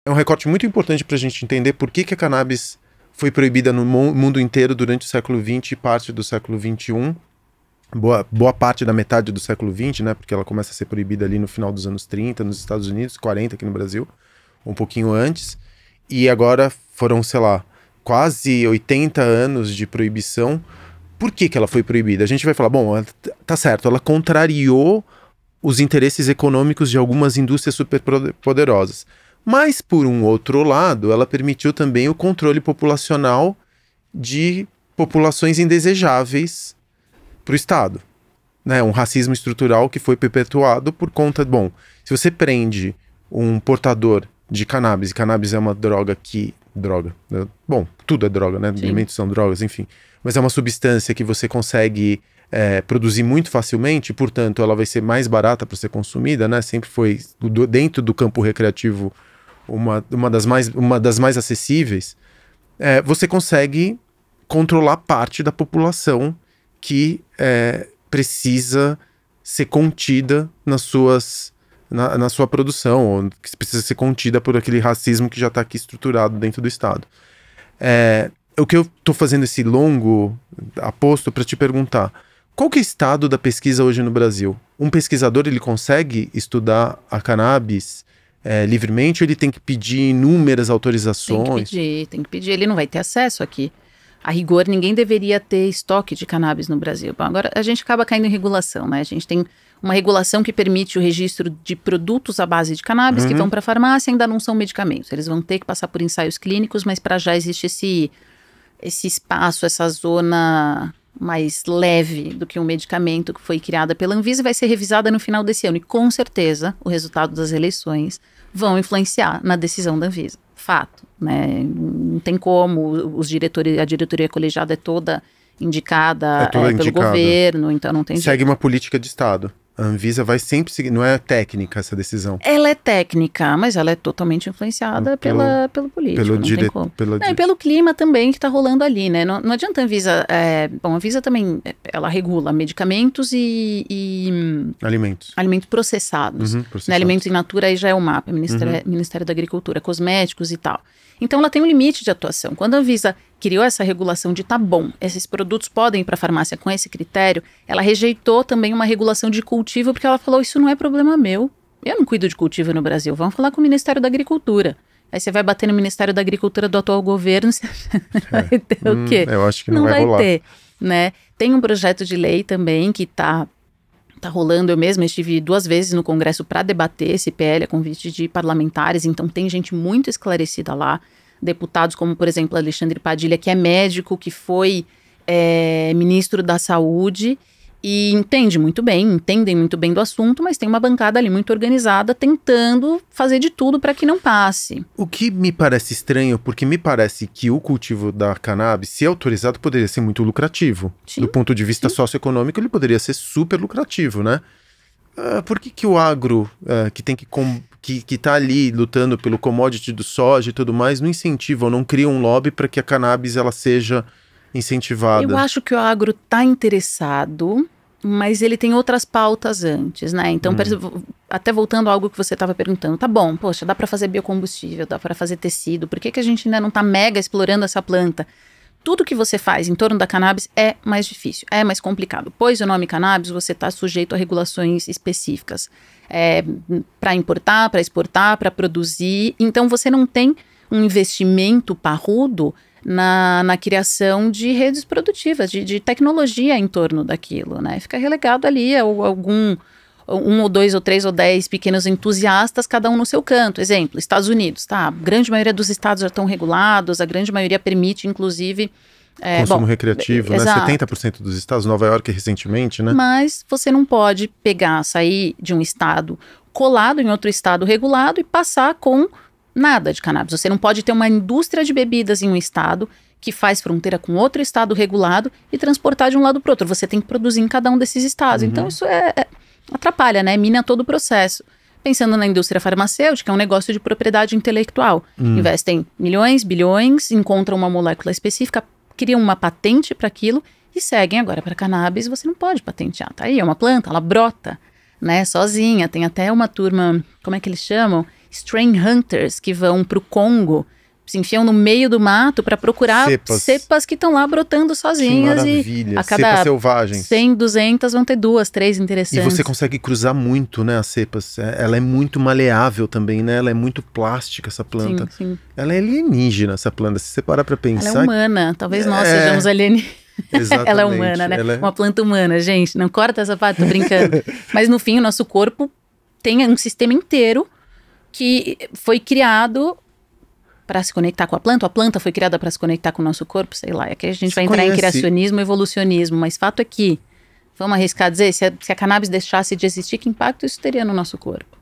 é um recorte muito importante para a gente entender por que a cannabis foi proibida no mundo inteiro durante o século XX e parte do século XXI. Boa parte da metade do século XX, né? Porque ela começa a ser proibida ali no final dos anos 30 nos Estados Unidos, 40 aqui no Brasil, um pouquinho antes. E agora foram, sei lá, quase 80 anos de proibição. Por que ela foi proibida? A gente vai falar, bom, tá certo, ela contrariou os interesses econômicos de algumas indústrias superpoderosas. Mas, por um outro lado, ela permitiu também o controle populacional de populações indesejáveis para o Estado, né? Um racismo estrutural que foi perpetuado por conta... Bom, se você prende um portador de cannabis, e cannabis é uma droga que... Bom, tudo é droga, né? Alimentos são drogas, enfim. Mas é uma substância que você consegue produzir muito facilmente, portanto, ela vai ser mais barata para ser consumida, né? Sempre foi, dentro do campo recreativo, uma das mais acessíveis. Você consegue controlar parte da população que precisa ser contida na sua produção, ou que precisa ser contida por aquele racismo que já está aqui estruturado dentro do Estado. O que eu estou fazendo esse longo aposto para te perguntar, qual que é o estado da pesquisa hoje no Brasil? Um pesquisador, ele consegue estudar a cannabis livremente, ou ele tem que pedir inúmeras autorizações? Tem que pedir, ele não vai ter acesso aqui. A rigor, ninguém deveria ter estoque de cannabis no Brasil. Bom, agora a gente acaba caindo em regulação, né? A gente tem uma regulação que permite o registro de produtos à base de cannabis que vão para a farmácia e ainda não são medicamentos. Eles vão ter que passar por ensaios clínicos, mas para já existe esse espaço, essa zona mais leve do que um medicamento que foi criada pela Anvisa, vai ser revisada no final desse ano. E com certeza o resultado das eleições vão influenciar na decisão da Anvisa. Fato, né? Não tem como, a diretoria colegiada é toda indicada pelo governo, então não tem Segue uma política de Estado. A Anvisa vai sempre seguir, não é técnica essa decisão. Ela é técnica, mas ela é totalmente influenciada pelo político, não tem como. E pelo clima também que está rolando ali, né? Não adianta a Anvisa... Bom, a Anvisa também, ela regula medicamentos e alimentos processados. Né? Alimentos in natura, aí já é o MAP, Ministério da Agricultura, cosméticos e tal. Então ela tem um limite de atuação. Quando a Anvisa criou essa regulação de tá bom, esses produtos podem ir para a farmácia com esse critério, ela rejeitou também uma regulação de cultivo, porque ela falou, isso não é problema meu, eu não cuido de cultivo no Brasil, vamos falar com o Ministério da Agricultura. Aí você vai bater no Ministério da Agricultura do atual governo, você vai ter o quê? Eu acho que não vai rolar. Ter, né? Tem um projeto de lei também que tá rolando, eu mesma estive 2 vezes no Congresso para debater esse PL, a convite de parlamentares, então tem gente muito esclarecida lá, deputados como, por exemplo, Alexandre Padilha, que é médico, que foi ministro da Saúde e entendem muito bem do assunto, mas tem uma bancada ali muito organizada tentando fazer de tudo para que não passe. O que me parece estranho, porque me parece que o cultivo da cannabis, se autorizado, poderia ser muito lucrativo. Sim, do ponto de vista socioeconômico, ele poderia ser super lucrativo, né? Por que o agro, que tem que tá ali lutando pelo commodity do soja e tudo mais, não incentiva ou não cria um lobby para que a cannabis ela seja incentivada? Eu acho que o agro está interessado, mas ele tem outras pautas antes, né? Então, até voltando a algo que você estava perguntando, tá bom, poxa, dá para fazer biocombustível, dá para fazer tecido, por que a gente ainda não está mega explorando essa planta? Tudo que você faz em torno da cannabis é mais difícil, é mais complicado. Pois o nome cannabis, você está sujeito a regulações específicas. Para importar, para exportar, para produzir. Então, você não tem um investimento parrudo na criação de redes produtivas, de tecnologia em torno daquilo, né? Fica relegado ali a algum... 1 ou 2 ou 3 ou 10 pequenos entusiastas, cada um no seu canto. Exemplo, Estados Unidos, tá? A grande maioria dos estados já estão regulados, a grande maioria permite, inclusive... consumo recreativo, né? 70% dos estados, Nova York recentemente, né? Mas você não pode sair de um estado colado em outro estado regulado e passar com nada de cannabis. Você não pode ter uma indústria de bebidas em um estado que faz fronteira com outro estado regulado e transportar de um lado para o outro. Você tem que produzir em cada um desses estados. Então isso atrapalha, né? Mina todo o processo. Pensando na indústria farmacêutica, é um negócio de propriedade intelectual. Investem milhões, bilhões, encontram uma molécula específica, criam uma patente para aquilo e seguem agora para cannabis. Você não pode patentear, tá aí, é uma planta, ela brota, né, sozinha. Tem até uma turma, como é que eles chamam? strain hunters que vão pro Congo, se enfiam no meio do mato para procurar cepas que estão lá brotando sozinhas. Que maravilha. E a cada cepas selvagens. 100, 200 vão ter 2, 3 interessantes. E você consegue cruzar muito, né, as cepas. Ela é muito maleável também, né? Ela é muito plástica, essa planta. Sim, sim. Ela é alienígena, essa planta. Se você parar pra pensar... Ela é humana. Talvez nós sejamos alienígenas. Exatamente. Ela é humana, né? Uma planta humana, gente. Não corta essa parte, tô brincando. Mas no fim, o nosso corpo tem um sistema inteiro que foi criado para se conectar com a planta foi criada para se conectar com o nosso corpo, sei lá. É que a gente vai entrar em criacionismo e evolucionismo, mas fato é que, vamos arriscar dizer, se a cannabis deixasse de existir, que impacto isso teria no nosso corpo?